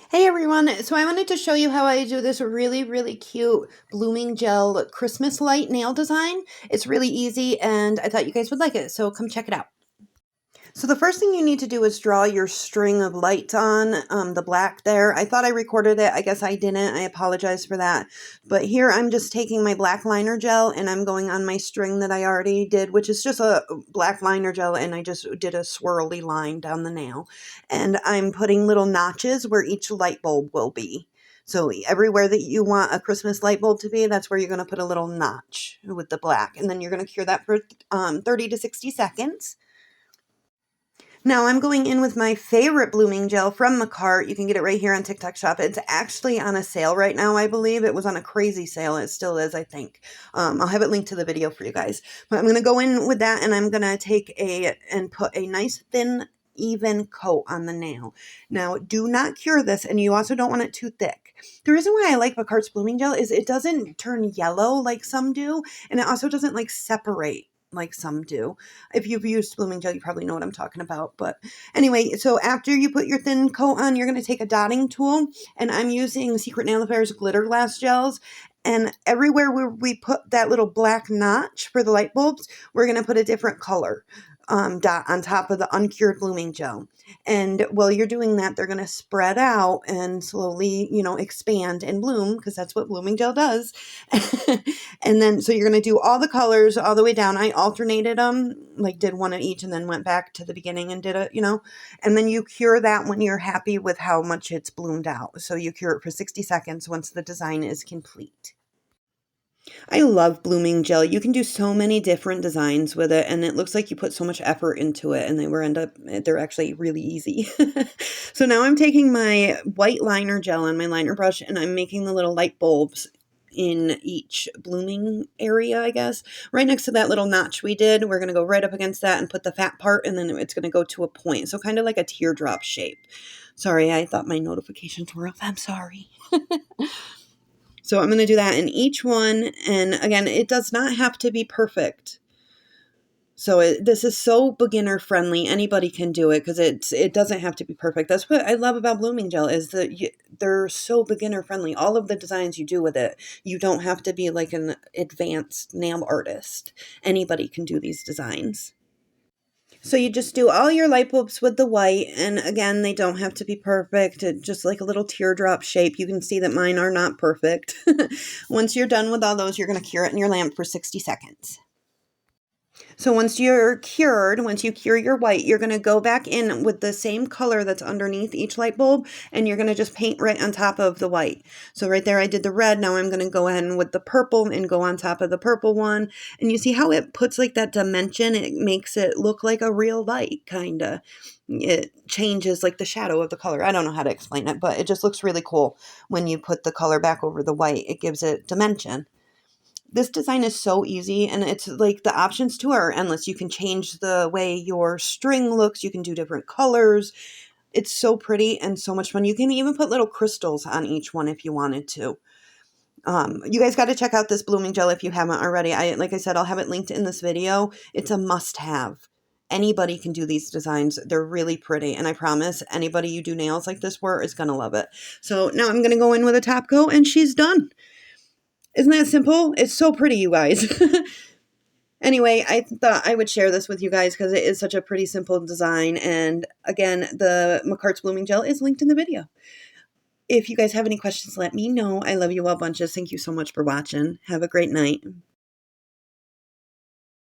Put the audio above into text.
Hey everyone, so I wanted to show you how I do this really cute Blooming Gel Christmas light nail design. It's really easy and I thought you guys would like it, so come check it out. So the first thing you need to do is draw your string of lights on, the black there. I thought I recorded it. I guess I didn't. I apologize for that. But here I'm just taking my black liner gel and I'm going on my string that I already did, which is just a black liner gel, and I just did a swirly line down the nail. And I'm putting little notches where each light bulb will be. So everywhere that you want a Christmas light bulb to be, that's where you're going to put a little notch with the black. And then you're going to cure that for 30 to 60 seconds. Now I'm going in with my favorite blooming gel from Makartt. You can get it right here on TikTok Shop. It's actually on a sale right now, I believe. It was on a crazy sale. It still is, I think. I'll have it linked to the video for you guys. But I'm going to go in with that, and I'm going to put a nice thin, even coat on the nail. Now, do not cure this, and you also don't want it too thick. The reason why I like Makartt's blooming gel is it doesn't turn yellow like some do, and it also doesn't like separate like some do. If you've used blooming gel, you probably know what I'm talking about. But anyway, so after you put your thin coat on, you're going to take a dotting tool, and I'm using Secret Nail Affairs glitter glass gels. And everywhere where we put that little black notch for the light bulbs, we're going to put a different color dot on top of the uncured blooming gel. And while you're doing that, they're going to spread out and slowly, expand and bloom, because that's what blooming gel does. And then, so you're going to do all the colors all the way down. I alternated them, like did one of each and then went back to the beginning and did it, and then you cure that when you're happy with how much it's bloomed out. So you cure it for 60 seconds once the design is complete. I love blooming gel. You can do so many different designs with it, and it looks like you put so much effort into it, and they're actually really easy. So now I'm taking my white liner gel on my liner brush, and I'm making the little light bulbs in each blooming area, I guess. Right next to that little notch we did, we're going to go right up against that and put the fat part, and then it's going to go to a point. So kind of like a teardrop shape. Sorry, I thought my notifications were off. I'm sorry. So I'm going to do that in each one. And again, it does not have to be perfect. So this is so beginner friendly. Anybody can do it because it doesn't have to be perfect. That's what I love about blooming gel, is that they're so beginner friendly. All of the designs you do with it, you don't have to be like an advanced nail artist. Anybody can do these designs. So you just do all your light bulbs with the white, and again, they don't have to be perfect, just like a little teardrop shape. You can see that mine are not perfect. Once you're done with all those, you're going to cure it in your lamp for 60 seconds. So once you cure your white, you're going to go back in with the same color that's underneath each light bulb, and you're going to just paint right on top of the white. So right there I did the red. Now I'm going to go ahead and with the purple and go on top of the purple one. And you see how it puts like that dimension? It makes it look like a real light, kind of. It changes like the shadow of the color. I don't know how to explain it, but it just looks really cool when you put the color back over the white. It gives it dimension. This design is so easy, and it's like the options to it are endless. You can change the way your string looks. You can do different colors. It's so pretty and so much fun. You can even put little crystals on each one if you wanted to. You guys got to check out this blooming gel if you haven't already. Like I said, I'll have it linked in this video. It's a must-have. Anybody can do these designs. They're really pretty, and I promise anybody you do nails like this for is going to love it. So now I'm going to go in with a top coat, and she's done. Isn't that simple? It's so pretty, you guys. Anyway, I thought I would share this with you guys because it is such a pretty simple design. And again, the Makartt's Blooming Gel is linked in the video. If you guys have any questions, let me know. I love you all bunches. Thank you so much for watching. Have a great night.